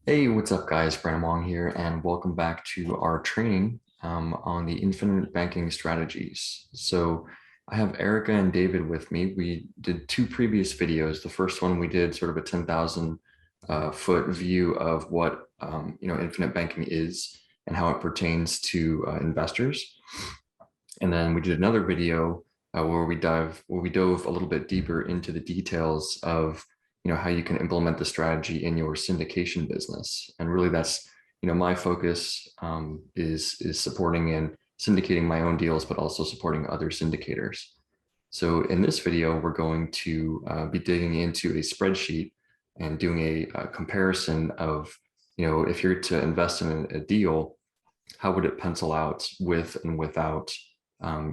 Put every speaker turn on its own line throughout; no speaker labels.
Hey, what's up, guys? Brandon Wong here, and welcome back to our training on the infinite banking strategies. So I have Erica and David with me. We did two previous videos. The first one we did sort of a 10,000 foot view of what infinite banking is and how it pertains to investors. And then we did another video where we dove a little bit deeper into the details of how you can implement the strategy in your syndication business. And really, that's my focus is supporting and syndicating my own deals, but also supporting other syndicators. So in this video, we're going to be digging into a spreadsheet and doing a comparison of if you're to invest in a deal, how would it pencil out with and without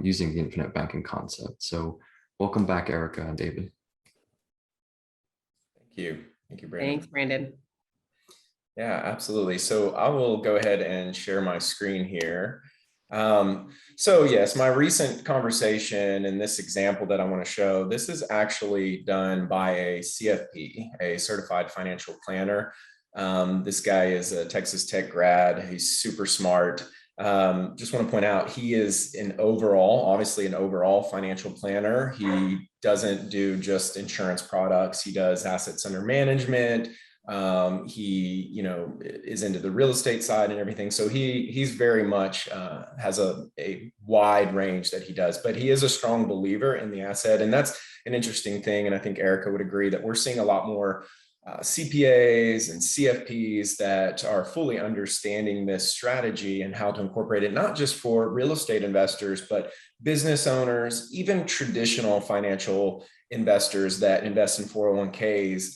using the infinite banking concept. So welcome back, Erica and David.
Thank you. Thank you, Brandon.
Thanks, Brandon.
Yeah, absolutely. So I will go ahead and share my screen here. So yes, my recent conversation and this example that I want to show, this is actually done by a CFP, a certified financial planner. This guy is a Texas Tech grad. He's super smart. Just want to point out, he is obviously an overall financial planner. He doesn't do just insurance products. He does assets under management. He, is into the real estate side and everything. So he's very much has a wide range that he does, but he is a strong believer in the asset. And that's an interesting thing. And I think Erica would agree that we're seeing a lot more CPAs and CFPs that are fully understanding this strategy and how to incorporate it, not just for real estate investors, but business owners, even traditional financial investors that invest in 401ks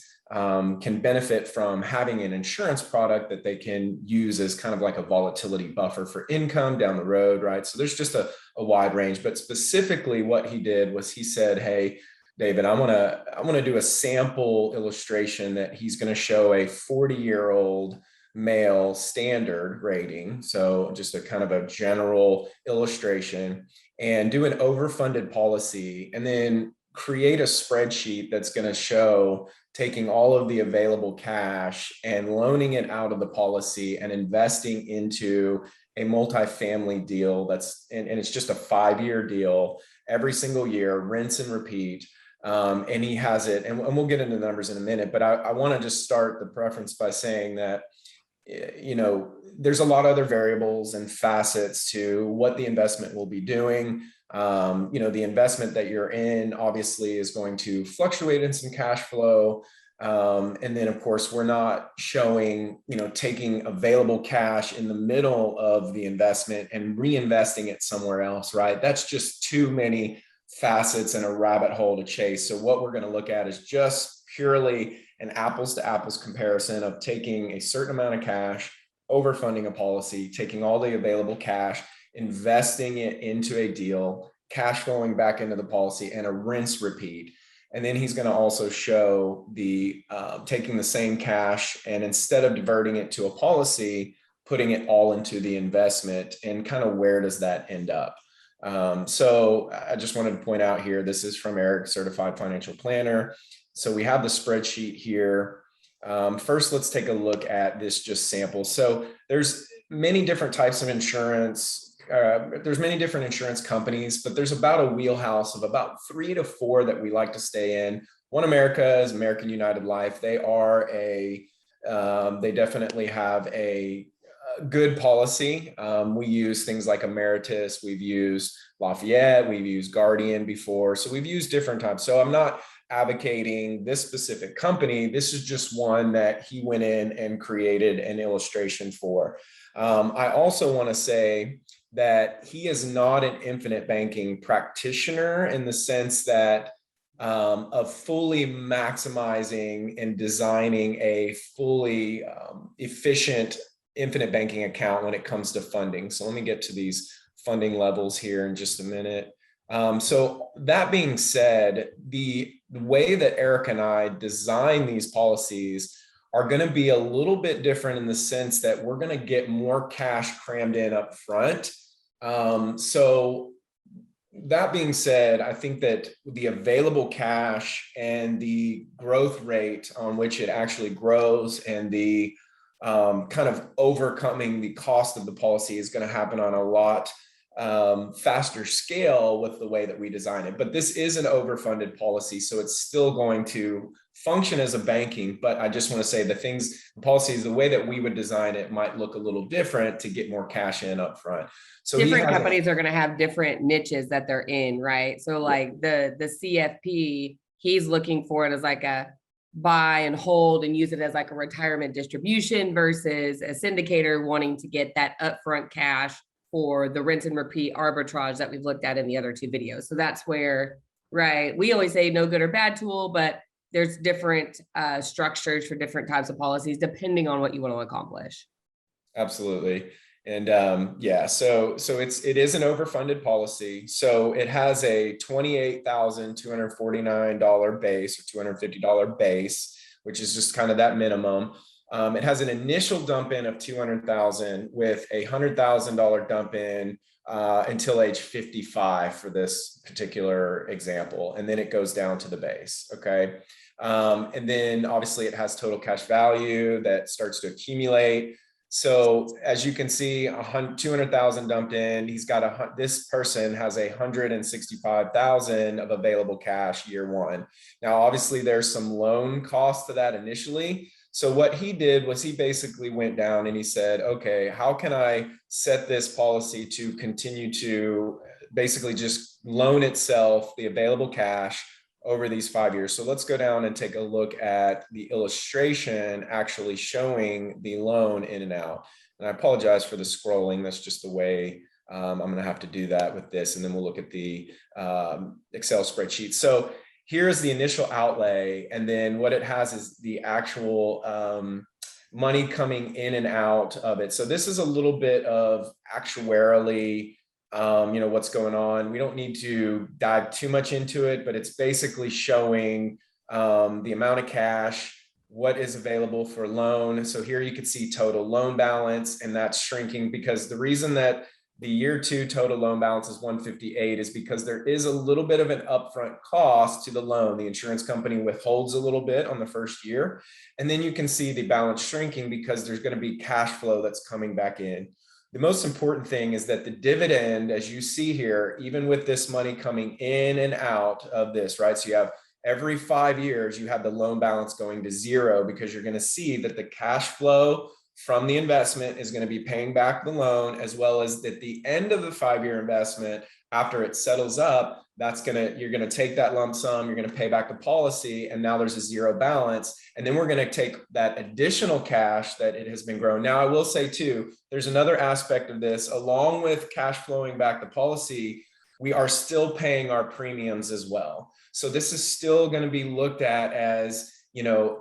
can benefit from having an insurance product that they can use as kind of like a volatility buffer for income down the road, right? So there's just a wide range, but specifically what he did was he said, hey, David, I want to do a sample illustration that he's going to show a 40-year-old male standard rating. So just a kind of a general illustration, and do an overfunded policy, and then create a spreadsheet that's going to show taking all of the available cash and loaning it out of the policy and investing into a multifamily deal and it's just a 5-year deal every single year, rinse and repeat. And he has it, and we'll get into the numbers in a minute, but I want to just start the preference by saying that, there's a lot of other variables and facets to what the investment will be doing. The investment that you're in obviously is going to fluctuate in some cash flow. And then of course, we're not showing, taking available cash in the middle of the investment and reinvesting it somewhere else, right? That's just too many facets and a rabbit hole to chase. So what we're going to look at is just purely an apples to apples comparison of taking a certain amount of cash, overfunding a policy, taking all the available cash, investing it into a deal, cash flowing back into the policy, and a rinse repeat. And then he's going to also show the taking the same cash and instead of diverting it to a policy, putting it all into the investment, and kind of where does that end up. So I just wanted to point out here, this is from Eric, certified financial planner. So we have the spreadsheet here. First, let's take a look at this just sample. So there's many different types of insurance. There's many different insurance companies, but there's about a wheelhouse of about 3 to 4 that we like to stay in. One America is American United Life. They definitely have a good policy. We use things like Emeritus. We've used Lafayette. We've used Guardian before. So we've used different types. So I'm not advocating this specific company. This is just one that he went in and created an illustration for. I also want to say that he is not an infinite banking practitioner in the sense that of fully maximizing and designing a fully efficient infinite banking account when it comes to funding. So let me get to these funding levels here in just a minute. So that being said, the way that Eric and I design these policies are going to be a little bit different in the sense that we're going to get more cash crammed in up front. So that being said, I think that the available cash and the growth rate on which it actually grows and the kind of overcoming the cost of the policy is going to happen on a lot faster scale with the way that we design it. But this is an overfunded policy, so it's still going to function as a banking. But I just want to say the policies, the way that we would design it might look a little different to get more cash in up front. So
different companies are going to have different niches that they're in, right? So like the CFP, he's looking for it as like a buy and hold and use it as like a retirement distribution versus a syndicator wanting to get that upfront cash for the rinse and repeat arbitrage that we've looked at in the other two videos. So that's where, right, we always say no good or bad tool, but there's different structures for different types of policies depending on what you want to accomplish.
Absolutely. And yeah, so it is an overfunded policy. So it has a $28,249 base or $250 base, which is just kind of that minimum. It has an initial dump in of 200,000 with a $100,000 dump in until age 55 for this particular example. And then it goes down to the base. Okay. And then obviously it has total cash value that starts to accumulate. So as you can see, 200,000 dumped in. He's got this person has 165,000 of available cash year one. Now, obviously there's some loan cost to that initially. So what he did was he basically went down and he said, okay, how can I set this policy to continue to basically just loan itself the available cash over these 5 years? So let's go down and take a look at the illustration actually showing the loan in and out. And I apologize for the scrolling. That's just the way I'm going to have to do that with this. And then we'll look at the Excel spreadsheet. So here's the initial outlay. And then what it has is the actual money coming in and out of it. So this is a little bit of actuarially what's going on. We don't need to dive too much into it, but it's basically showing the amount of cash, what is available for loan. So here you can see total loan balance, and that's shrinking because the reason that the year two total loan balance is 158 is because there is a little bit of an upfront cost to the loan. The insurance company withholds a little bit on the first year. And then you can see the balance shrinking because there's going to be cash flow that's coming back in. The most important thing is that the dividend, as you see here, even with this money coming in and out of this, right? So you have every 5 years, you have the loan balance going to zero because you're going to see that the cash flow from the investment is going to be paying back the loan, as well as at the end of the 5-year investment, after it settles up, you're going to take that lump sum, you're going to pay back the policy, and now there's a zero balance. And then we're going to take that additional cash that it has been growing. Now, I will say too, there's another aspect of this, along with cash flowing back the policy, we are still paying our premiums as well. So this is still going to be looked at as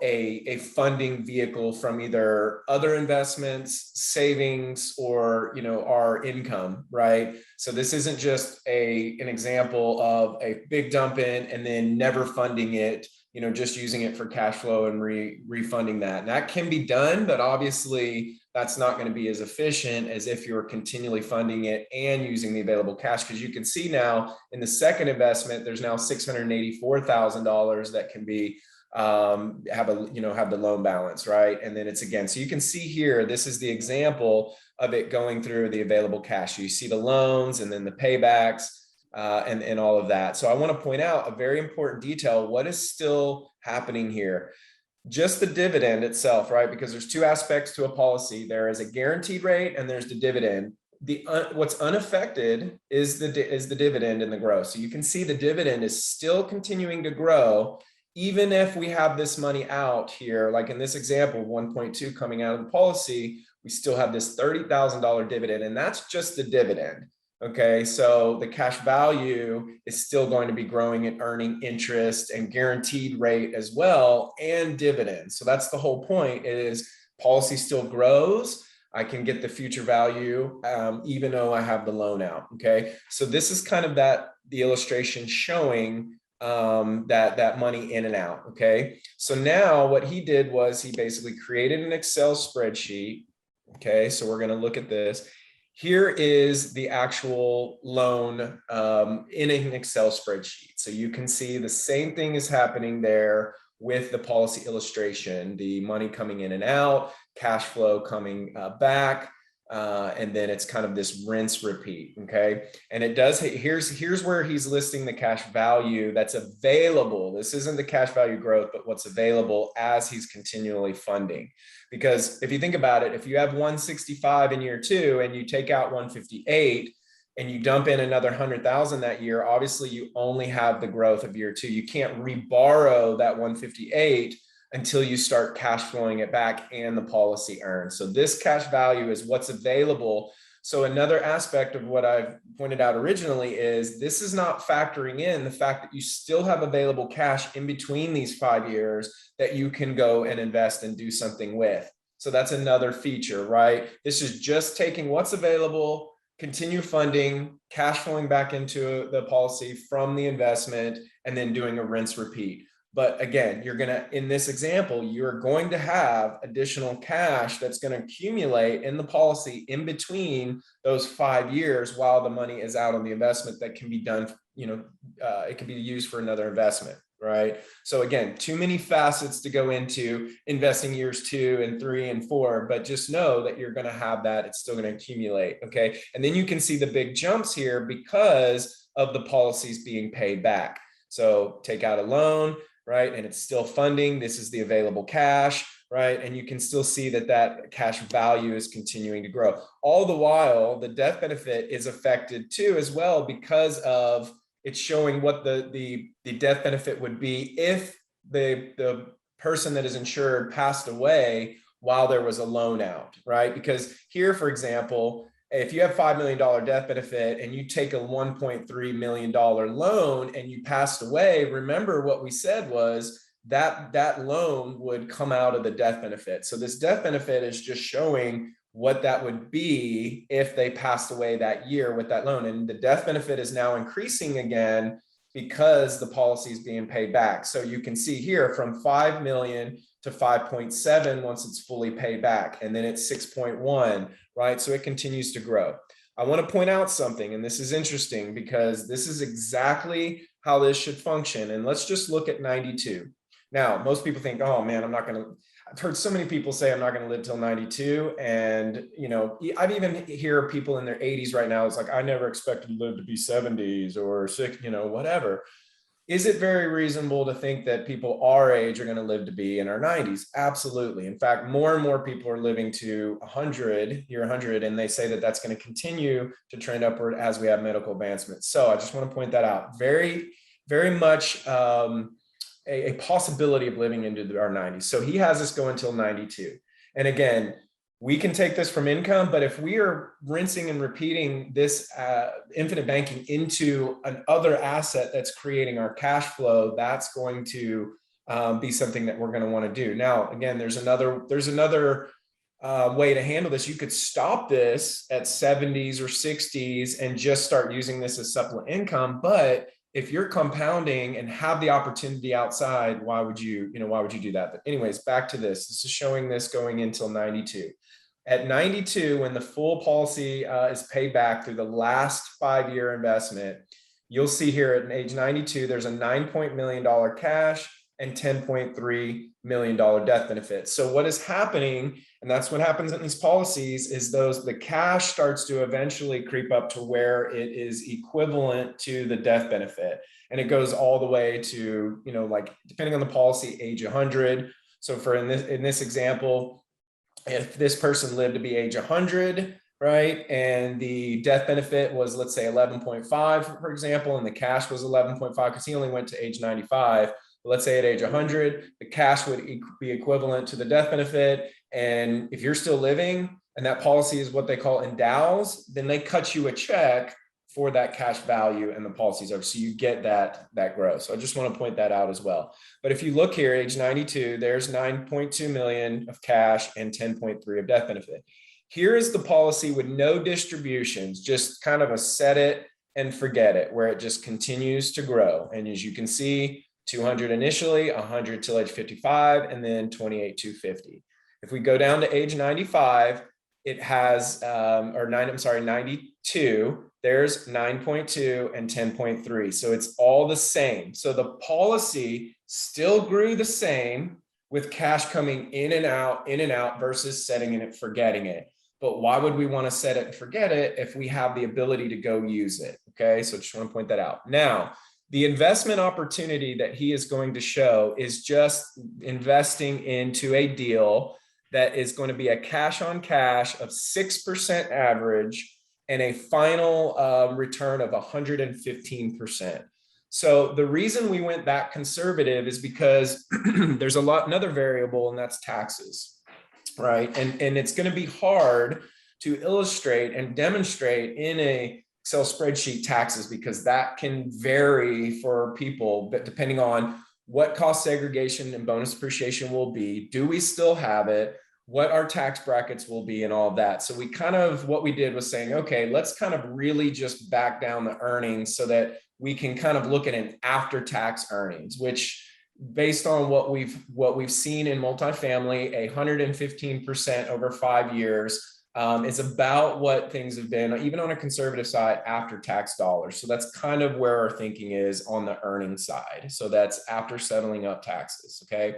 a funding vehicle from either other investments, savings, or our income, right? So this isn't just an example of a big dump in and then never funding it, just using it for cash flow and refunding that. And that can be done, but obviously that's not going to be as efficient as if you're continually funding it and using the available cash. Because you can see now in the second investment, there's now $684,000 that can be have the loan balance, right? And then it's again, so you can see here, this is the example of it going through the available cash. So you see the loans and then the paybacks and all of that. So I want to point out a very important detail. What is still happening here? Just the dividend itself, right? Because there's two aspects to a policy. There is a guaranteed rate and there's the dividend. What's unaffected is the dividend and the growth. So you can see the dividend is still continuing to grow. Even if we have this money out here, like in this example, 1.2 coming out of the policy, we still have this $30,000 dividend, and that's just the dividend. Okay, so the cash value is still going to be growing and earning interest and guaranteed rate as well, and dividends. So that's the whole point, is policy still grows. I can get the future value even though I have the loan out. Okay, so this is kind of the illustration showing that money in and out. Okay, so now what he did was he basically created an Excel spreadsheet. Okay, so we're going to look at this. Here is the actual loan in an Excel spreadsheet. So you can see the same thing is happening there with the policy illustration, the money coming in and out, cash flow coming back. And then it's kind of this rinse repeat, okay? And it does, here's where he's listing the cash value that's available. This isn't the cash value growth, but what's available as he's continually funding. Because if you think about it, if you have 165 in year 2 and you take out 158 and you dump in another 100,000 that year, obviously you only have the growth of year 2. You can't reborrow that 158 until you start cash flowing it back and the policy earns. So this cash value is what's available. So another aspect of what I've pointed out originally is this is not factoring in the fact that you still have available cash in between these 5 years that you can go and invest and do something with. So that's another feature, right? This is just taking what's available, continue funding, cash flowing back into the policy from the investment, and then doing a rinse repeat. But again, you're going to, in this example, you're going to have additional cash that's going to accumulate in the policy in between those 5 years while the money is out on the investment that can be done, it can be used for another investment, right? So again, too many facets to go into investing years 2 and 3 and 4, but just know that you're going to have that. It's still going to accumulate, okay? And then you can see the big jumps here because of the policies being paid back. So take out a loan, right? And it's still funding. This is the available cash, right? And you can still see that that cash value is continuing to grow. All the while, the death benefit is affected too as well because of it's showing what the death benefit would be if the person that is insured passed away while there was a loan out, right? Because here, for example, if you have $5 million death benefit and you take a $1.3 million loan and you passed away, remember what we said was that loan would come out of the death benefit. So this death benefit is just showing what that would be if they passed away that year with that loan. And the death benefit is now increasing again because the policy is being paid back. So you can see here from 5 million to 5.7 once it's fully paid back, and then it's 6.1, right? So it continues to grow. I want to point out something, and this is interesting because this is exactly how this should function. And let's just look at 92. Now, most people think, oh man, I've heard so many people say I'm not going to live till 92. And, I've even hear people in their 80s right now. It's like, I never expected to live to be 70s or 60, whatever. Is it very reasonable to think that people our age are going to live to be in our 90s? Absolutely. In fact, more and more people are living to 100, and they say that that's going to continue to trend upward as we have medical advancements. So I just want to point that out. Very, very much a possibility of living into our 90s. So he has us go until 92. And again, we can take this from income, but if we are rinsing and repeating this infinite banking into another asset that's creating our cash flow, that's going to be something that we're going to want to do. Now, again, there's another way to handle this. You could stop this at 70s or 60s and just start using this as supplement income. But if you're compounding and have the opportunity outside, why would you do that? But anyways, back to this. This is showing this going until 92. At 92, when the full policy is paid back through the last 5-year investment, you'll see here at age 92, there's a $9 million cash and $10.3 million death benefit. So what is happening, and that's what happens in these policies, is the cash starts to eventually creep up to where it is equivalent to the death benefit. And it goes all the way to, like depending on the policy, age 100. So in this example, if this person lived to be age 100, right, and the death benefit was, let's say 11.5, for example, and the cash was 11.5 because he only went to age 95. Let's say at age 100, the cash would be equivalent to the death benefit. And if you're still living and that policy is what they call endows, then they cut you a check for that cash value and the policy's over. So you get that growth. So I just want to point that out as well. But if you look here, age 92, there's 9.2 million of cash and 10.3 of death benefit. Here is the policy with no distributions, just kind of a set it and forget it, where it just continues to grow. And as you can see, 200 initially, 100 till age 55, and then 28,250. If we go down to age 95, it has, 92, there's 9.2 and 10.3. So it's all the same. So the policy still grew the same, with cash coming in and out versus setting it and forgetting it. But why would we want to set it and forget it if we have the ability to go use it? Okay, so just want to point that out. Now, the investment opportunity that he is going to show is just investing into a deal that is going to be a cash on cash of 6% average and a final return of 115%. So the reason we went that conservative is because there's another variable, and that's taxes, right? And it's going to be hard to illustrate and demonstrate in a Excel spreadsheet taxes, because that can vary for people, but depending on what cost segregation and bonus depreciation will be, do we still have it, what our tax brackets will be, and all of that. So we kind of, what we did was saying, okay, let's kind of really just back down the earnings so that we can kind of look at an after-tax earnings, which based on what we've seen in multifamily, 115% over 5 years is about what things have been, even on a conservative side, after tax dollars. So that's kind of where our thinking is on the earnings side. So that's after settling up taxes. Okay.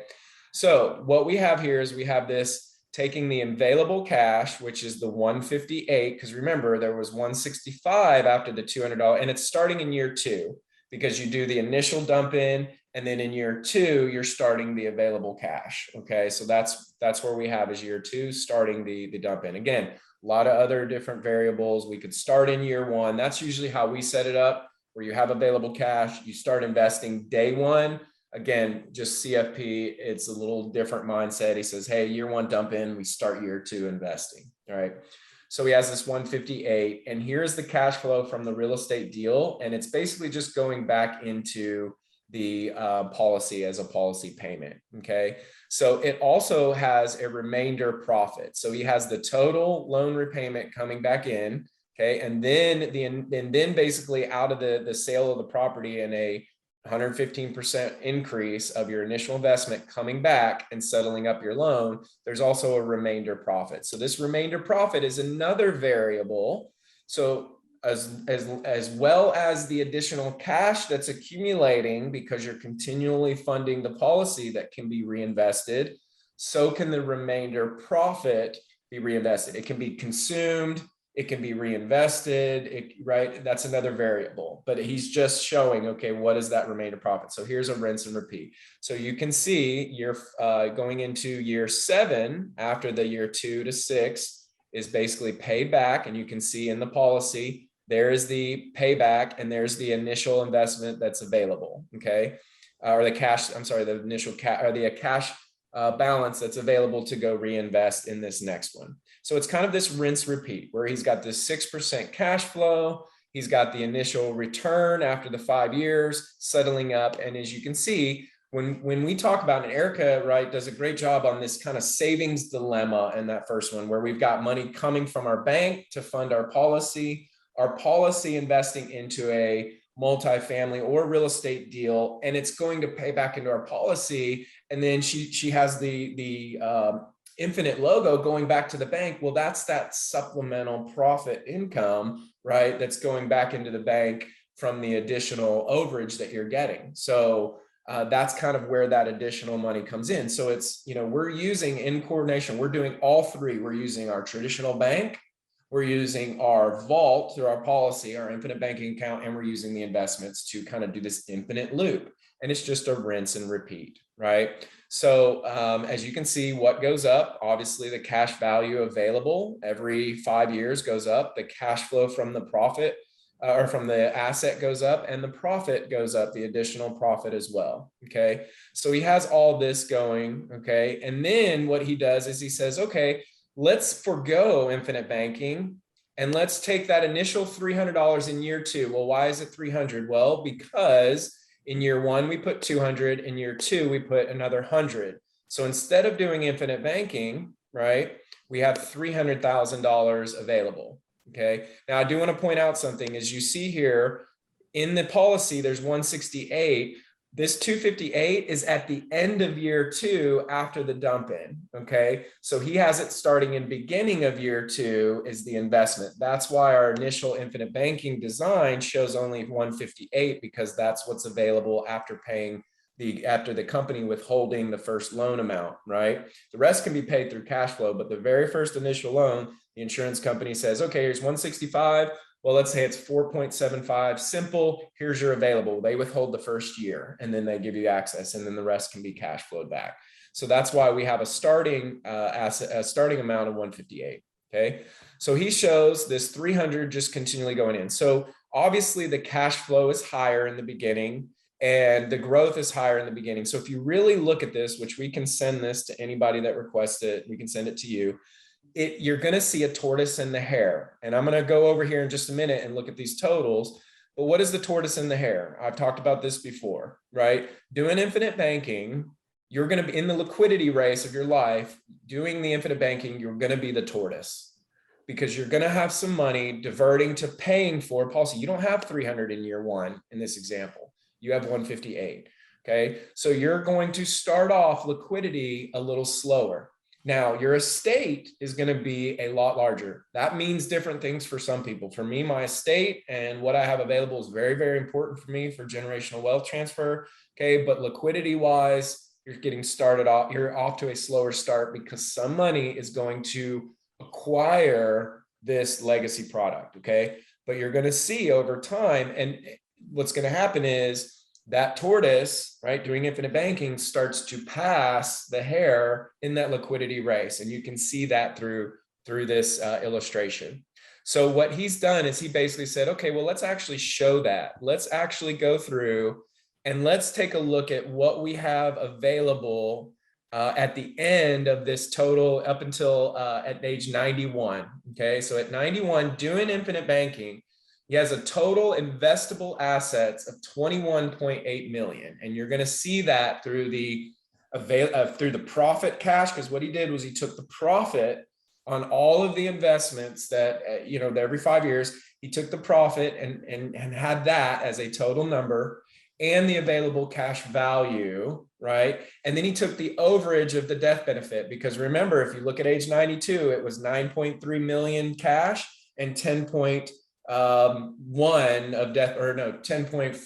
So what we have here is we have this taking the available cash, which is the 158, because remember there was 165 after the $200, and it's starting in year 2 because you do the initial dump in, and then in year 2 you're starting the available cash. Okay, so that's where we have is year 2 starting the dump in. Again, a lot of other different variables. We could start in year 1. That's usually how we set it up, where you have available cash, you start investing day 1. Again, just CFP, it's a little different mindset. He says, hey, year 1 dump in, we start year 2 investing. All right. So he has this 158, and here's the cash flow from the real estate deal. And it's basically just going back into the policy as a policy payment. Okay. So it also has a remainder profit. So he has the total loan repayment coming back in. Okay. And then basically out of the sale of the property and a 115% increase of your initial investment coming back and settling up your loan, there's also a remainder profit. So this remainder profit is another variable. So as well as the additional cash that's accumulating because you're continually funding the policy that can be reinvested, so can the remainder profit be reinvested. It can be consumed, it can be reinvested, right? That's another variable, but he's just showing, okay, what is that remainder profit? So here's a rinse and repeat. So you can see you're going into year 7 after the year 2 to 6 is basically paid back. And you can see in the policy, there is the payback and there's the initial investment that's available. Okay. Or the cash, I'm sorry, the initial cash or the cash balance that's available to go reinvest in this next one. So it's kind of this rinse repeat where he's got this 6% cash flow. He's got the initial return after the 5 years settling up. And as you can see, when we talk about, and Erica, right, does a great job on this kind of savings dilemma in that first one, where we've got money coming from our bank to fund our policy investing into a multifamily or real estate deal, and it's going to pay back into our policy. And then she has the Infinite logo going back to the bank. Well, that's that supplemental profit income, right? That's going back into the bank from the additional overage that you're getting. So that's kind of where that additional money comes in. So it's, we're using in coordination, we're doing all 3. We're using our traditional bank, we're using our vault through our policy, our infinite banking account, and we're using the investments to kind of do this infinite loop. And it's just a rinse and repeat, right? So as you can see, what goes up, obviously the cash value available every 5 years goes up, the cash flow from the profit or from the asset goes up, and the profit goes up, the additional profit as well. Okay. So he has all this going. Okay. And then what he does is he says, okay, let's forgo infinite banking and let's take that initial $300 in year 2. Well, why is it 300? Well, because in year 1, we put 200. In year 2, we put another 100. So instead of doing infinite banking, right, we have $300,000 available. Okay. Now I do want to point out something. As you see here in the policy, there's 168. This 258 is at the end of year 2 after the dump in. Okay. So he has it starting in beginning of year 2 is the investment. That's why our initial infinite banking design shows only 158, because that's what's available after paying after the company withholding the first loan amount, right? The rest can be paid through cash flow, but the very first initial loan, the insurance company says, okay, here's 165. Well, let's say it's 4.75, simple, here's your available. They withhold the first year and then they give you access, and then the rest can be cash flowed back. So that's why we have a starting amount of 158, okay? So he shows this 300 just continually going in. So obviously the cash flow is higher in the beginning and the growth is higher in the beginning. So if you really look at this, which we can send this to anybody that requests it, we can send it to you, you're going to see a tortoise and the hare. And I'm going to go over here in just a minute and look at these totals. But what is the tortoise and the hare? I've talked about this before, right? Doing infinite banking, you're going to be in the liquidity race of your life. Doing the infinite banking, you're going to be the tortoise, because you're going to have some money diverting to paying for policy. You don't have 300 in year one in this example. You have 158. Okay. So you're going to start off liquidity a little slower. Now, your estate is going to be a lot larger. That means different things for some people. For me, my estate and what I have available is very, very important for me for generational wealth transfer. Okay. But liquidity wise, you're getting started off, you're off to a slower start because some money is going to acquire this legacy product. Okay. But you're going to see over time, and what's going to happen is that tortoise, right, doing infinite banking starts to pass the hare in that liquidity race. And you can see that through this illustration. So what he's done is he basically said, okay, well, let's actually show that. Let's actually go through and let's take a look at what we have available at the end of this total up until at age 91. Okay, so at 91, doing infinite banking, he has a total investable assets of 21.8 million. And you're going to see that through the profit cash, because what he did was he took the profit on all of the investments that, every 5 years, he took the profit and had that as a total number and the available cash value, right? And then he took the overage of the death benefit, because remember, if you look at age 92, it was 9.3 million cash and 10.1 of death, or no, 10.4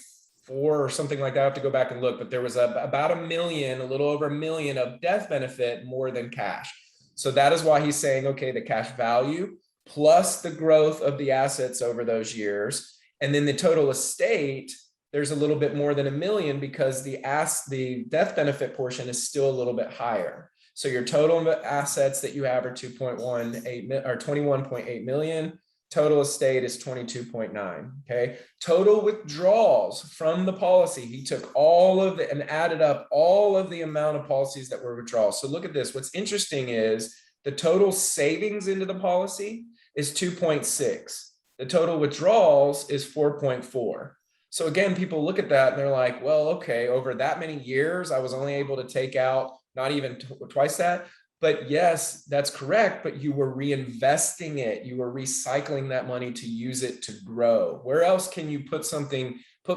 or something like that. I have to go back and look, but there was about a little over $1 million of death benefit more than cash. So that is why he's saying, okay, the cash value plus the growth of the assets over those years. And then the total estate, there's a little bit more than $1 million because the death benefit portion is still a little bit higher. So your total assets that you have are 21.8 million. Total estate is 22.9. Okay. Total withdrawals from the policy. He took all of it and added up all of the amount of policies that were withdrawals. So look at this. What's interesting is the total savings into the policy is 2.6. The total withdrawals is 4.4. So again, people look at that and they're like, well, okay, over that many years, I was only able to take out not even twice that. But yes, that's correct. But you were reinvesting it. You were recycling that money to use it to grow. Where else can you put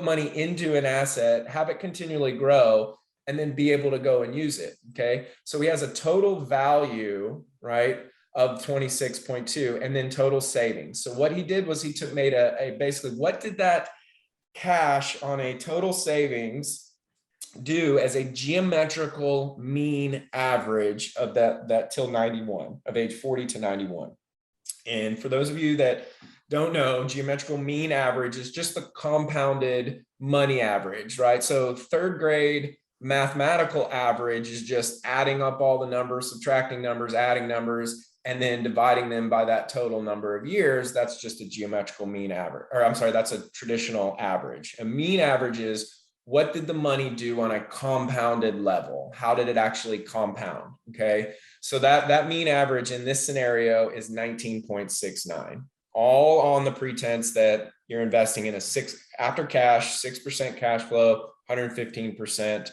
money into an asset, have it continually grow, and then be able to go and use it? Okay. So he has a total value, right, of 26.2, and then total savings. So what he did was he made basically, what did that cash on a total savings do as a geometrical mean average of that till 91, of age 40 to 91. And for those of you that don't know, geometrical mean average is just the compounded money average, right? So third grade mathematical average is just adding up all the numbers, subtracting numbers, adding numbers, and then dividing them by that total number of years. That's just a geometrical mean average, or I'm sorry, that's a traditional average. A mean average is, what did the money do on a compounded level? How did it actually compound? Okay. So that mean average in this scenario is 19.69, all on the pretense that you're investing in after cash, 6% cash flow, 115%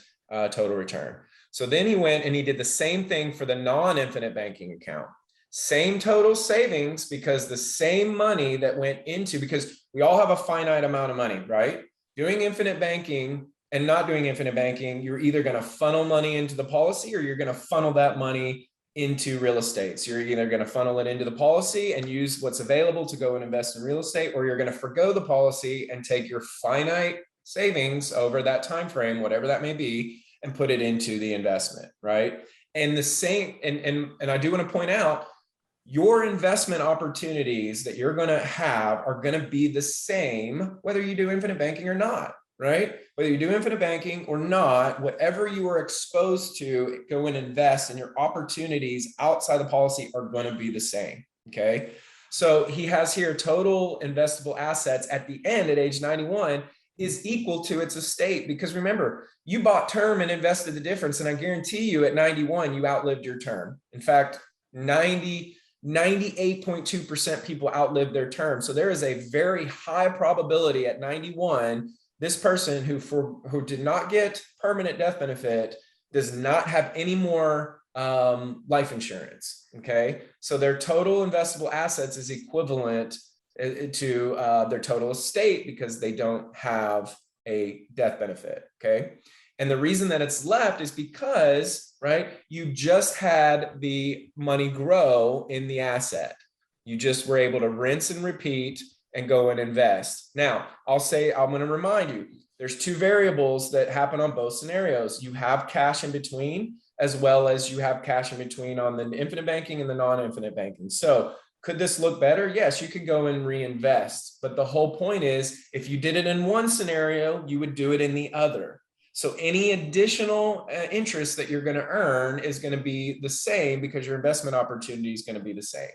total return. So then he went and he did the same thing for the non-infinite banking account. Same total savings, because the same money that went into, because we all have a finite amount of money, right? Doing infinite banking and not doing infinite banking, you're either going to funnel money into the policy or you're going to funnel that money into real estate. So you're either going to funnel it into the policy and use what's available to go and invest in real estate, or you're going to forgo the policy and take your finite savings over that time frame, whatever that may be, and put it into the investment, right? And the same, and I do want to point out, your investment opportunities that you're going to have are going to be the same whether you do infinite banking or not, right? Whether you do infinite banking or not, whatever you are exposed to, go and invest, and your opportunities outside the policy are going to be the same. Okay. So he has here total investable assets at the end at age 91 is equal to its estate, because remember, you bought term and invested the difference. And I guarantee you at 91, you outlived your term. In fact, 98.2% people outlived their term. So there is a very high probability at 91, this person who did not get permanent death benefit does not have any more life insurance. Okay. So their total investable assets is equivalent to their total estate because they don't have a death benefit. Okay. And the reason that it's left is because, right, you just had the money grow in the asset. You just were able to rinse and repeat and go and invest. Now, I'm going to remind you, there's two variables that happen on both scenarios. You have cash in between, as well as you have cash in between on the infinite banking and the non-infinite banking. So could this look better? Yes, you could go and reinvest. But the whole point is, if you did it in one scenario, you would do it in the other. So any additional interest that you're going to earn is going to be the same because your investment opportunity is going to be the same.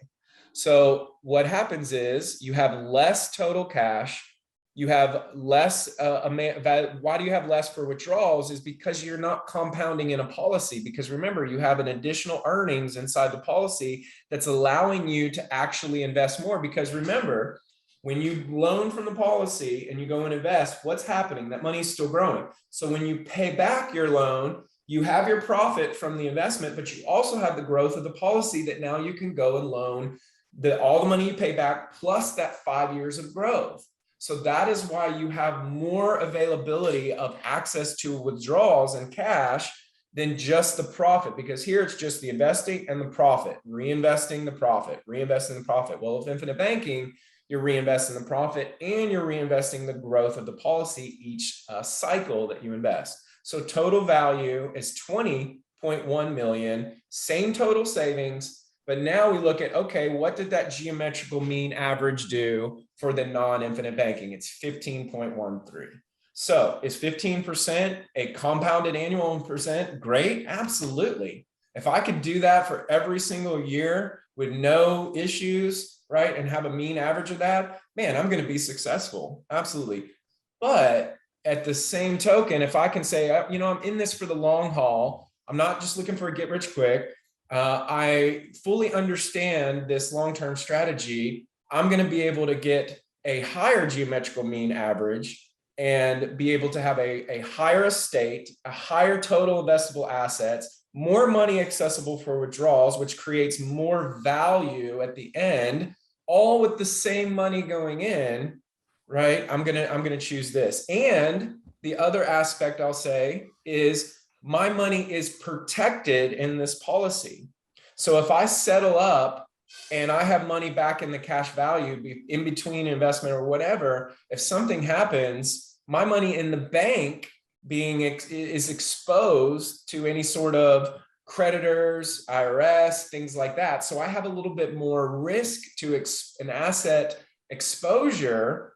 So what happens is you have less total cash. You have less, why do you have less for withdrawals is because you're not compounding in a policy, because remember, you have an additional earnings inside the policy that's allowing you to actually invest more. Because remember, when you loan from the policy and you go and invest, what's happening? That money is still growing. So when you pay back your loan, you have your profit from the investment, but you also have the growth of the policy that now you can go and loan all the money you pay back plus that 5 years of growth. So that is why you have more availability of access to withdrawals and cash than just the profit, because here it's just the investing and the profit, reinvesting the profit, reinvesting the profit. Well, with infinite banking, you're reinvesting the profit and you're reinvesting the growth of the policy each cycle that you invest. So total value is 20.1 million, same total savings. But now we look at, okay, what did that geometrical mean average do for the non-infinite banking? It's 15.13. So is 15% a compounded annual percent great? Absolutely. If I could do that for every single year with no issues, right, and have a mean average of that, man, I'm going to be successful. Absolutely. But at the same token, if I can say, you know, I'm in this for the long haul, I'm not just looking for a get rich quick. I fully understand this long-term strategy. I'm going to be able to get a higher geometrical mean average and be able to have a higher estate, a higher total investable assets, more money accessible for withdrawals, which creates more value at the end, all with the same money going in, right? I'm gonna choose this. And the other aspect I'll say is my money is protected in this policy. So if I settle up and I have money back in the cash value in between investment or whatever, if something happens, my money in the bank is exposed to any sort of creditors, IRS, things like that. So I have a little bit more risk to an asset exposure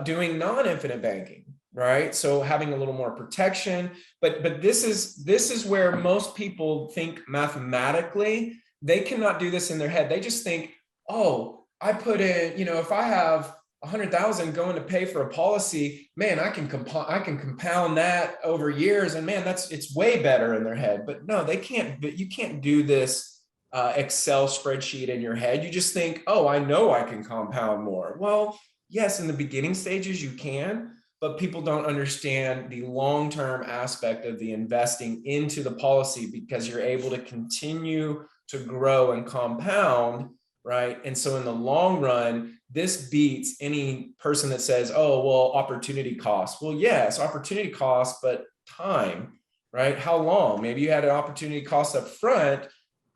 doing non-infinite banking, right? So having a little more protection, but this is where most people think mathematically. They cannot do this in their head. They just think, oh, I put in, you know, if I have 100,000 going to pay for a policy, man, I can compound that over years, and man, it's way better in their head. But no, they can't. But you can't do this Excel spreadsheet in your head. You just think, oh, I know I can compound more. Well, yes, in the beginning stages you can, but people don't understand the long-term aspect of the investing into the policy, because you're able to continue to grow and compound, right? And so in the long run, this beats any person that says, oh, well, opportunity cost. Well, yes, opportunity cost, but time, right? How long? Maybe you had an opportunity cost up front,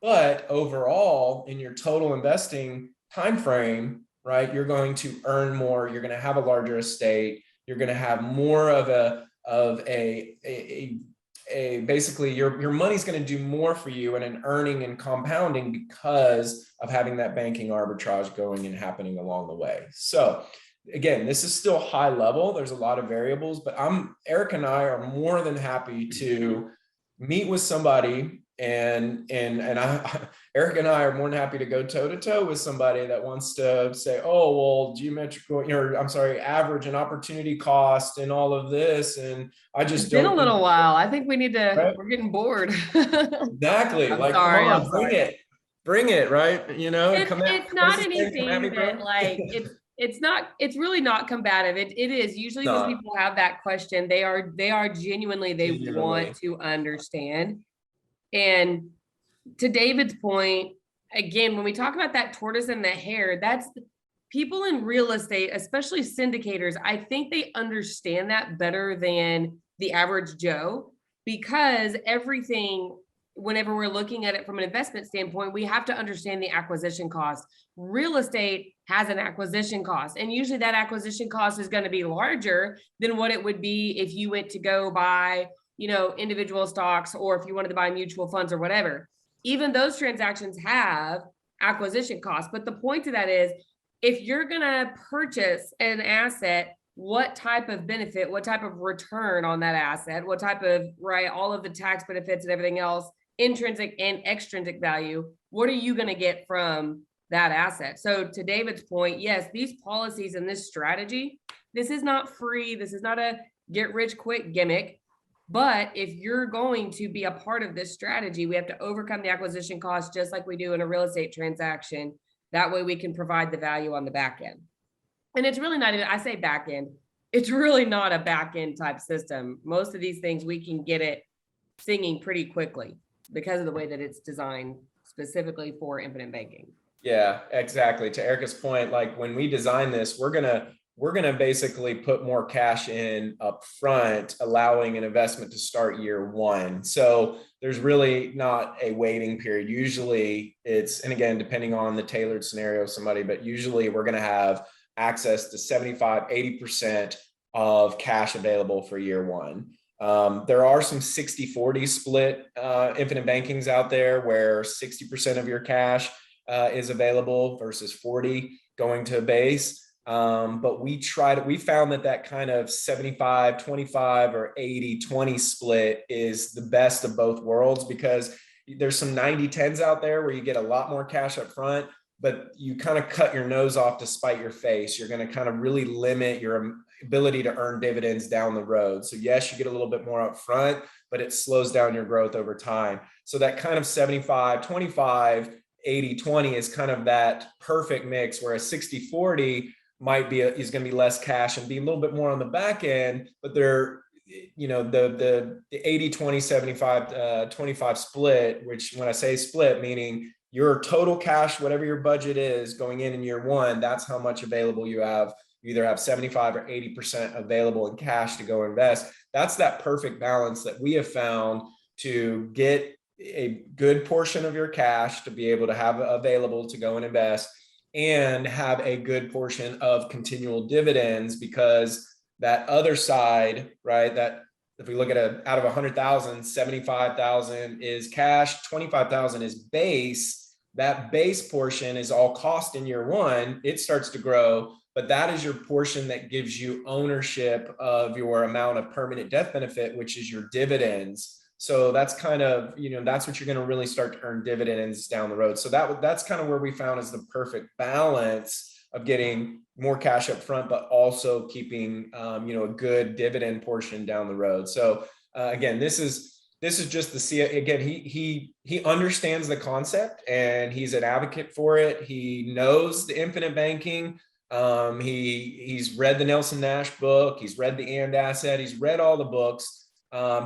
but overall in your total investing time frame, right, you're going to earn more, you're going to have a larger estate, You're going to have more of basically your money's going to do more for you and an earning and compounding because of having that banking arbitrage going and happening along the way. So again, this is still high level. There's a lot of variables, but Eric and I are more than happy to meet with somebody Eric and I are more than happy to go toe to toe with somebody that wants to say, oh, well, average and opportunity cost and all of this. And I just
It's been a
don't
little while. I think we need to,
right?
we're getting bored.
Exactly.
I'm
Like,
sorry,
come on,
I'm
bring
sorry.
it. Bring it, right? You know,
It's
what is
not
this thing? Come at
anything
me,
that
bro.
like it's really not combative. It is usually when
Not
people have that question, they are genuinely, they want
genuinely.
to understand. And to David's point, again, when we talk about that tortoise and the hare, that's people in real estate, especially syndicators, I think they understand that better than the average Joe, because everything, whenever we're looking at it from an investment standpoint, we have to understand the acquisition cost. Real estate has an acquisition cost, and usually that acquisition cost is going to be larger than what it would be if you went to go buy, individual stocks, or if you wanted to buy mutual funds or whatever. Even those transactions have acquisition costs. But the point to that is, if you're going to purchase an asset, what type of benefit, what type of return on that asset, what type of, right, all of the tax benefits and everything else, intrinsic and extrinsic value, what are you going to get from that asset? So to David's point, yes, these policies and this strategy, this is not free. This is not a get rich quick gimmick. But if you're going to be a part of this strategy, we have to overcome the acquisition cost just like we do in a real estate transaction. That way we can provide the value on the back end. And it's really not even, I say back end, it's really not a back end type system. Most of these things, we can get it singing pretty quickly because of the way that it's designed specifically for infinite banking.
Yeah, exactly. To Erica's point, like when we design this, we're gonna basically put more cash in up front, allowing an investment to start year one. So there's really not a waiting period. Usually it's, and again, depending on the tailored scenario of somebody, but usually we're gonna have access to 75, 80% of cash available for year one. There are some 60-40 split infinite bankings out there where 60% of your cash is available versus 40 going to a base. But we found that kind of 75-25 or 80-20 split is the best of both worlds, because there's some 90-10s out there where you get a lot more cash up front, but you kind of cut your nose off to spite your face. You're going to kind of really limit your ability to earn dividends down the road. So yes, you get a little bit more up front, but it slows down your growth over time. So that kind of 75-25, 80-20 is kind of that perfect mix, where a 60-40 is going to be less cash and be a little bit more on the back end, but they're, the 80-20, 75-25 split, which when I say split, meaning your total cash, whatever your budget is going in year one, that's how much available you have. You either have 75 or 80% available in cash to go invest. That's that perfect balance that we have found to get a good portion of your cash to be able to have available to go and invest, and have a good portion of continual dividends, because that other side, right, that if we look at out of 100,000, 75,000 is cash, 25,000 is base. That base portion is all cost in year one. It starts to grow, but that is your portion that gives you ownership of your amount of permanent death benefit, which is your dividends. So that's kind of, that's what you're going to really start to earn dividends down the road. So that's kind of where we found is the perfect balance of getting more cash up front, but also keeping, a good dividend portion down the road. So again, this is just again, he understands the concept and he's an advocate for it. He knows the infinite banking. He's read the Nelson Nash book. He's read the And Asset. He's read all the books.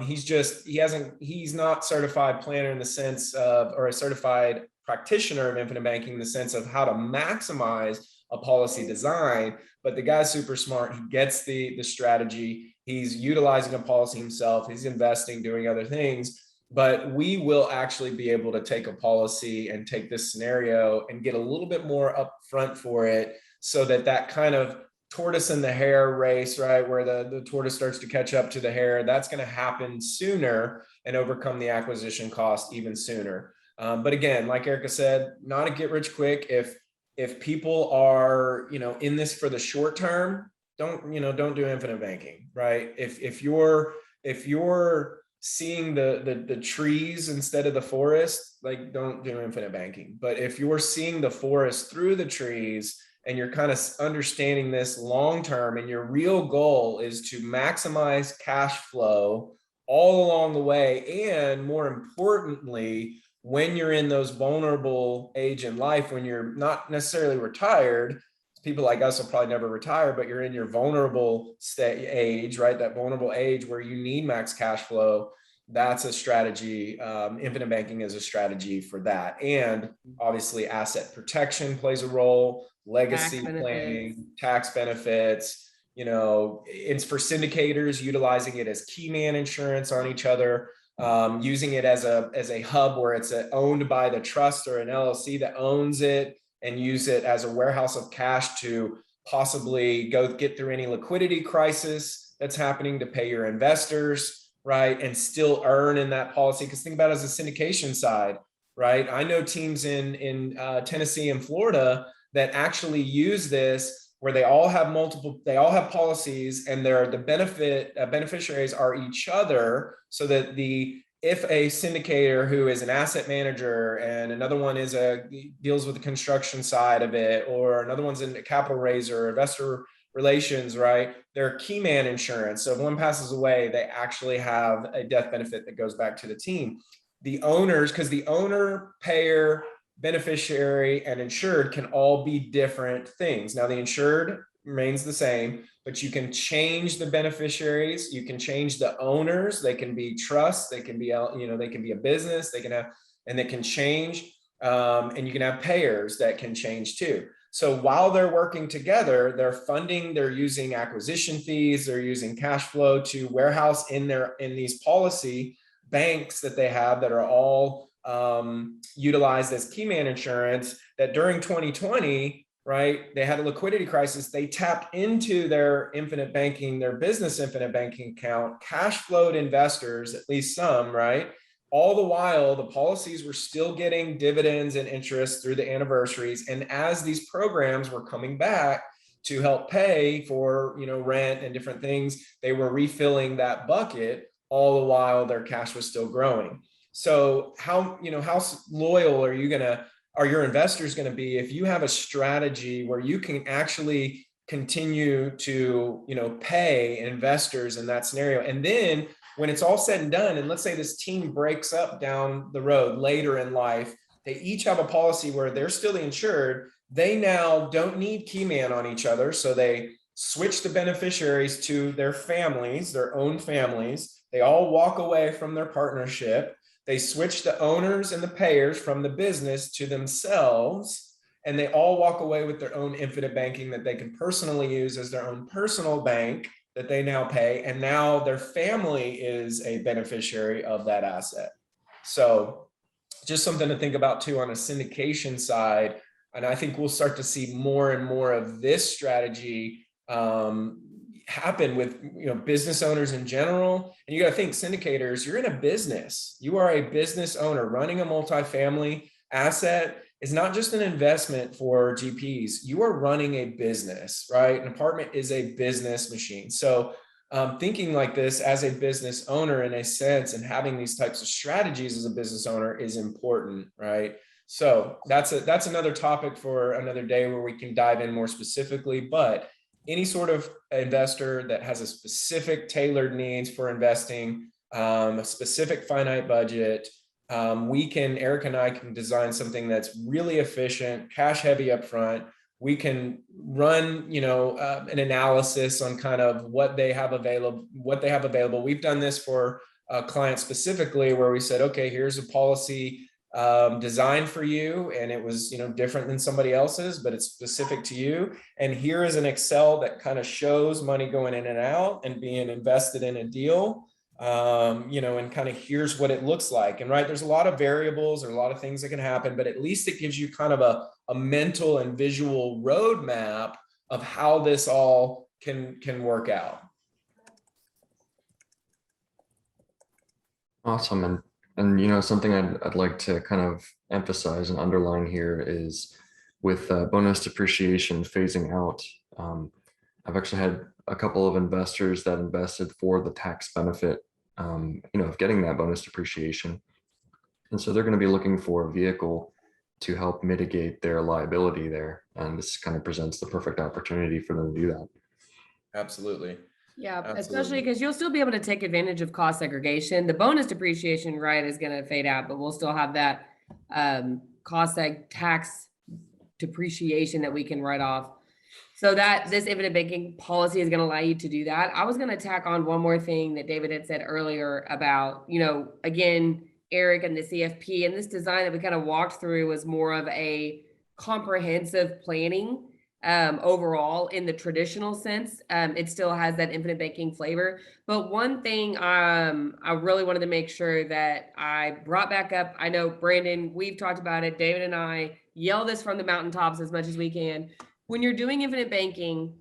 He's not certified planner in the sense of, or a certified practitioner of infinite banking in the sense of how to maximize a policy design, but the guy's super smart. He gets the strategy. He's utilizing a policy himself. He's investing, doing other things, but we will actually be able to take a policy and take this scenario and get a little bit more upfront for it, so that kind of tortoise and the hare race, right? Where the tortoise starts to catch up to the hare. That's going to happen sooner and overcome the acquisition cost even sooner. But again, like Erica said, not a get rich quick. If people are, in this for the short term, don't do infinite banking, right? If you're seeing the trees instead of the forest, like, don't do infinite banking. But if you're seeing the forest through the trees and you're kind of understanding this long term, and your real goal is to maximize cash flow all along the way, and more importantly, when you're in those vulnerable age in life, when you're not necessarily retired, people like us will probably never retire, but you're in your vulnerable age, right? That vulnerable age where you need max cash flow. That's a strategy. Infinite banking is a strategy for that. And obviously asset protection plays a role, legacy planning, tax benefits, it's for syndicators, utilizing it as key man insurance on each other, using it as a hub where it's owned by the trust or an LLC that owns it, and use it as a warehouse of cash to possibly go get through any liquidity crisis that's happening, to pay your investors, right? And still earn in that policy. Because think about it as a syndication side, right? I know teams in Tennessee and Florida that actually use this, where they all have policies, and the beneficiaries are each other, so that if a syndicator who is an asset manager, and another one deals with the construction side of it, or another one's in a capital raiser, investor relations, right? They're key man insurance. So if one passes away, they actually have a death benefit that goes back to the team. The owners, because the owner, payer, beneficiary, and insured can all be different things. Now, the insured remains the same, but you can change the beneficiaries, you can change the owners. They can be trusts, they can be, they can be a business, they can change, and you can have payers that can change too. So while they're working together, they're using acquisition fees, they're using cash flow to warehouse in these policy banks that they have, that are all utilized as key man insurance, that during 2020, right, they had a liquidity crisis. They tapped into their infinite banking, their business infinite banking account, cash flowed investors, at least some, right? All the while, the policies were still getting dividends and interest through the anniversaries. And as these programs were coming back to help pay for, rent and different things, they were refilling that bucket, all the while their cash was still growing. So how loyal are your investors going to be if you have a strategy where you can actually continue to, pay investors in that scenario? And then when it's all said and done, and let's say this team breaks up down the road later in life, they each have a policy where they're still the insured. They now don't need key man on each other. So they switch the beneficiaries to their families, their own families. They all walk away from their partnership. They switch the owners and the payers from the business to themselves, and they all walk away with their own infinite banking that they can personally use as their own personal bank that they now pay. And now their family is a beneficiary of that asset. So just something to think about too on a syndication side. And I think we'll start to see more and more of this strategy happen with business owners in general. And you got to think, syndicators, you're in a business. You are a business owner. Running a multifamily asset is not just an investment for GPs. You are running a business, right? An apartment is a business machine. So thinking like this as a business owner, in a sense, and having these types of strategies as a business owner is important, right? So that's another topic for another day where we can dive in more specifically. But any sort of investor that has a specific tailored needs for investing, a specific finite budget, Eric and I can design something that's really efficient, cash heavy upfront. We can run, an analysis on kind of what they have available. We've done this for a client specifically, where we said, okay, here's a policy designed for you, and it was different than somebody else's, but it's specific to you. And here is an Excel that kind of shows money going in and out and being invested in a deal, and kind of here's what it looks like. And right, there's a lot of variables or a lot of things that can happen, but at least it gives you kind of a mental and visual roadmap of how this all can work out.
Awesome. And you know, something I'd like to kind of emphasize and underline here is with bonus depreciation phasing out. I've actually had a couple of investors that invested for the tax benefit, you know, of getting that bonus depreciation. And so they're going to be looking for a vehicle to help mitigate their liability there. And this kind of presents the perfect opportunity for them to do that.
Absolutely.
Yeah, especially
Absolutely.
because you'll still be able to take advantage of cost segregation. The bonus depreciation, right, is going to fade out, but we'll still have that tax depreciation that we can write off. So that this infinite banking policy is going to allow you to do that. I was going to tack on one more thing that David had said earlier about, you know, again, Eric and the CFP and this design that we kind of walked through was more of a comprehensive planning overall in the traditional sense. It still has that infinite banking flavor. But one thing I really wanted to make sure that I brought back up, I know Brandon, we've talked about it, David and I yell this from the mountaintops as much as we can. When you're doing infinite banking,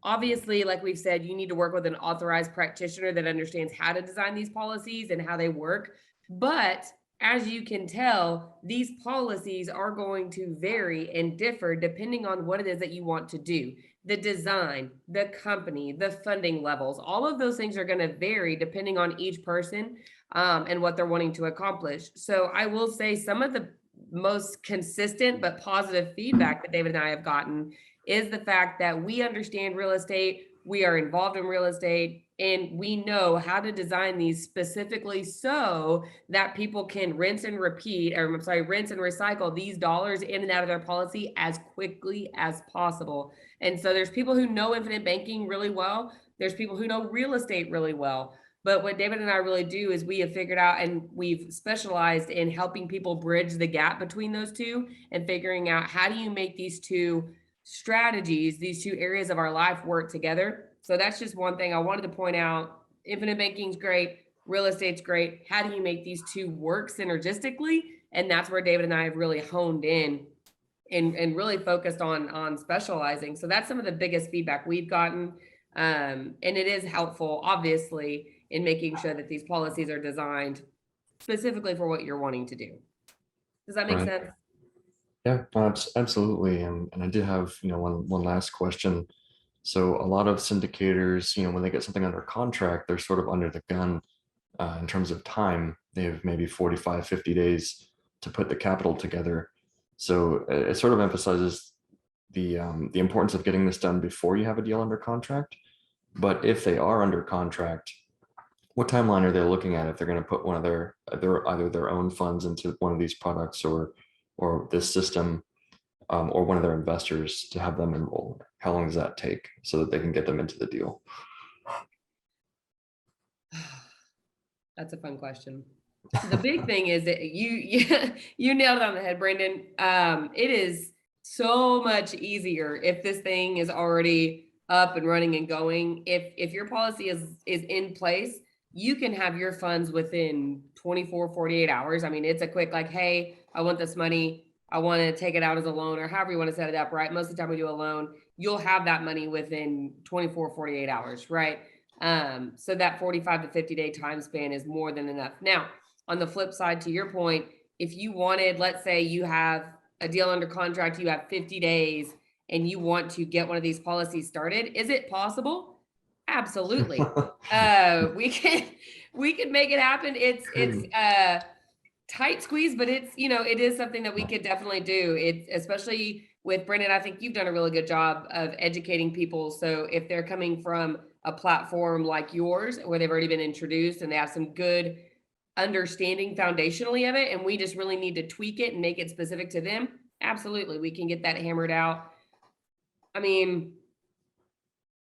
obviously, like we've said, you need to work with an authorized practitioner that understands how to design these policies and how they work. But as you can tell, these policies are going to vary and differ depending on what it is that you want to do. The design, the company, the funding levels, all of those things are going to vary depending on each person and what they're wanting to accomplish. So I will say some of the most consistent but positive feedback that David and I have gotten is the fact that we understand real estate, we are involved in real estate, and we know how to design these specifically so that people can rinse and recycle these dollars in and out of their policy as quickly as possible. And so there's people who know infinite banking really well. There's people who know real estate really well. But what David and I really do is we have figured out and we've specialized in helping people bridge the gap between those two and figuring out how do you make these two strategies, these two areas of our life work together. So that's just one thing I wanted to point out. Infinite banking is great. Real estate's great. How do you make these two work synergistically? And that's where David and I have really honed in and really focused on specializing. So that's some of the biggest feedback we've gotten. And it is helpful, obviously, in making sure that these policies are designed specifically for what you're wanting to do. Does that make sense?
Yeah, absolutely. And I did have, you know, one last question. So a lot of syndicators, you know, when they get something under contract, they're sort of under the gun in terms of time. They have maybe 45, 50 days to put the capital together. So it sort of emphasizes the importance of getting this done before you have a deal under contract. But if they are under contract, what timeline are they looking at if they're going to put one of their either their own funds into one of these products or this system or one of their investors to have them enroll? How long does that take so that they can get them into the deal?
That's a fun question. The big thing is that you nailed it on the head, Brandon. It is so much easier if this thing is already up and running and going. If your policy is in place, you can have your funds within 24, 48 hours. I mean, it's a quick like, hey, I want this money. I want to take it out as a loan or however you want to set it up, right? Most of the time we do a loan, you'll have that money within 24, 48 hours, right? So that 45 to 50 day time span is more than enough. Now, on the flip side, to your point, if you wanted, let's say you have a deal under contract, you have 50 days and you want to get one of these policies started, is it possible? Absolutely. We can make it happen. It's tight squeeze, but it's, you know, it is something that we could definitely do. It, especially with Brendan, I think you've done a really good job of educating people. So if they're coming from a platform like yours, where they've already been introduced and they have some good understanding foundationally of it, and we just really need to tweak it and make it specific to them, absolutely, we can get that hammered out. I mean,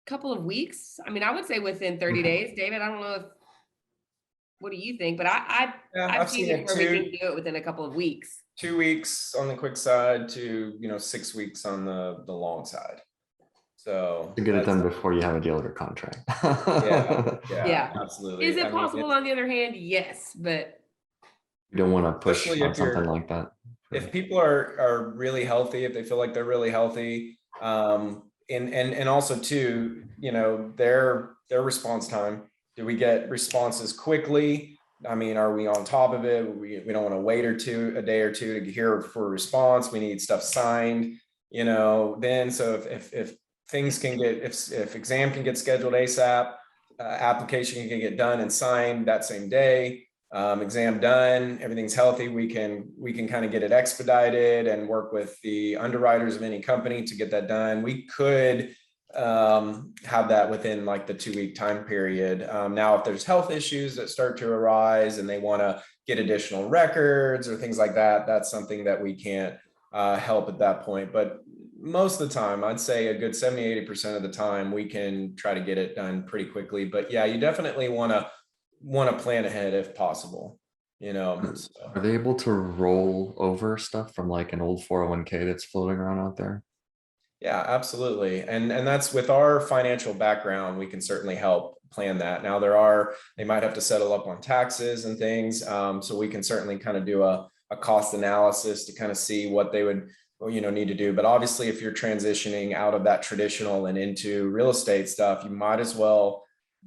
a couple of weeks. I mean, I would say within 30 days. David, I don't know if, what do you think? But I've seen it where we can do it within a couple of weeks.
2 weeks on the quick side to, you know, 6 weeks on the long side. So
to get it done before you have a deal under contract.
yeah, absolutely.
Is it possible on the other hand? Yes, but
you don't want to push on something like that.
If people are really healthy, if they feel like they're really healthy, and also too, you know, their response time. Do we get responses quickly? I mean, are we on top of it? We don't want to wait a day or two to hear for a response. We need stuff signed, you know, then, so if things can get, if exam can get scheduled ASAP, application can get done and signed that same day, exam done, everything's healthy, we can kind of get it expedited and work with the underwriters of any company to get that done. We could have that within like the 2-week time period. Now, if there's health issues that start to arise and they want to get additional records or things like that, that's something that we can't help at that point. But most of the time, I'd say a good 70-80% of the time, we can try to get it done pretty quickly. But yeah, you definitely want to plan ahead if possible, you know. So.
Are they able to roll over stuff from like an old 401k that's floating around out there?
Yeah, absolutely. And that's with our financial background, we can certainly help plan that. Now they might have to settle up on taxes and things. So we can certainly kind of do a cost analysis to kind of see what they would, you know, need to do. But obviously, if you're transitioning out of that traditional and into real estate stuff, you might as well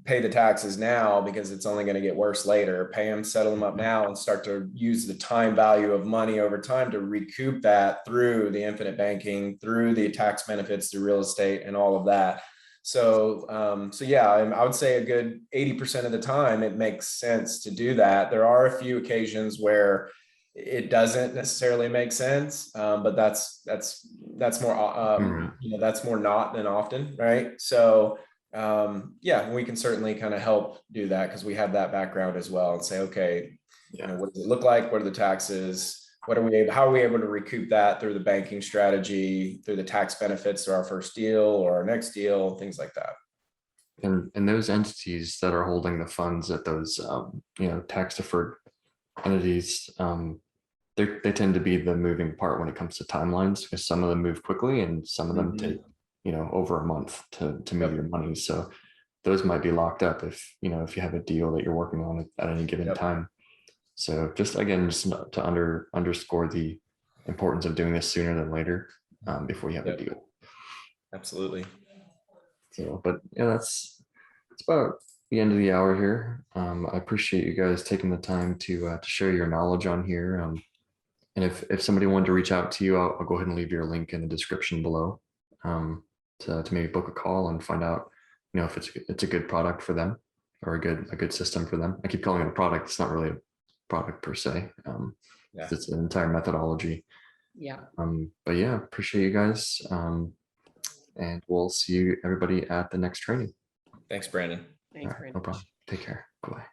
pay the taxes now, because it's only going to get worse later. Pay them, settle them up now, and start to use the time value of money over time to recoup that through the infinite banking, through the tax benefits, through real estate and all of that. So, yeah, I would say a good 80% of the time it makes sense to do that. There are a few occasions where it doesn't necessarily make sense, but that's more you know, that's more not than often, right? So yeah, we can certainly kind of help do that, because we have that background as well, and say, okay, you know, what does it look like? What are the taxes? How are we able to recoup that through the banking strategy, through the tax benefits to our first deal or our next deal, things like that.
And those entities that are holding the funds at those you know, tax deferred entities, they tend to be the moving part when it comes to timelines, because some of them move quickly and some of them take, you know, over a month to move your money. So those might be locked up if, you know, if you have a deal that you're working on at any given time. So just again, just to underscore the importance of doing this sooner than later, before you have a deal.
Absolutely.
So, but yeah, it's about the end of the hour here. I appreciate you guys taking the time to share your knowledge on here. And if somebody wanted to reach out to you, I'll go ahead and leave your link in the description below, to maybe book a call and find out, you know, if it's a good product for them, or a good system for them. I keep calling it a product. It's not really a product per se. It's an entire methodology.
Yeah.
But yeah, appreciate you guys. And we'll see you everybody at the next training.
Thanks, Brandon.
Thanks, Brandon.
No problem. Take care. Bye-bye.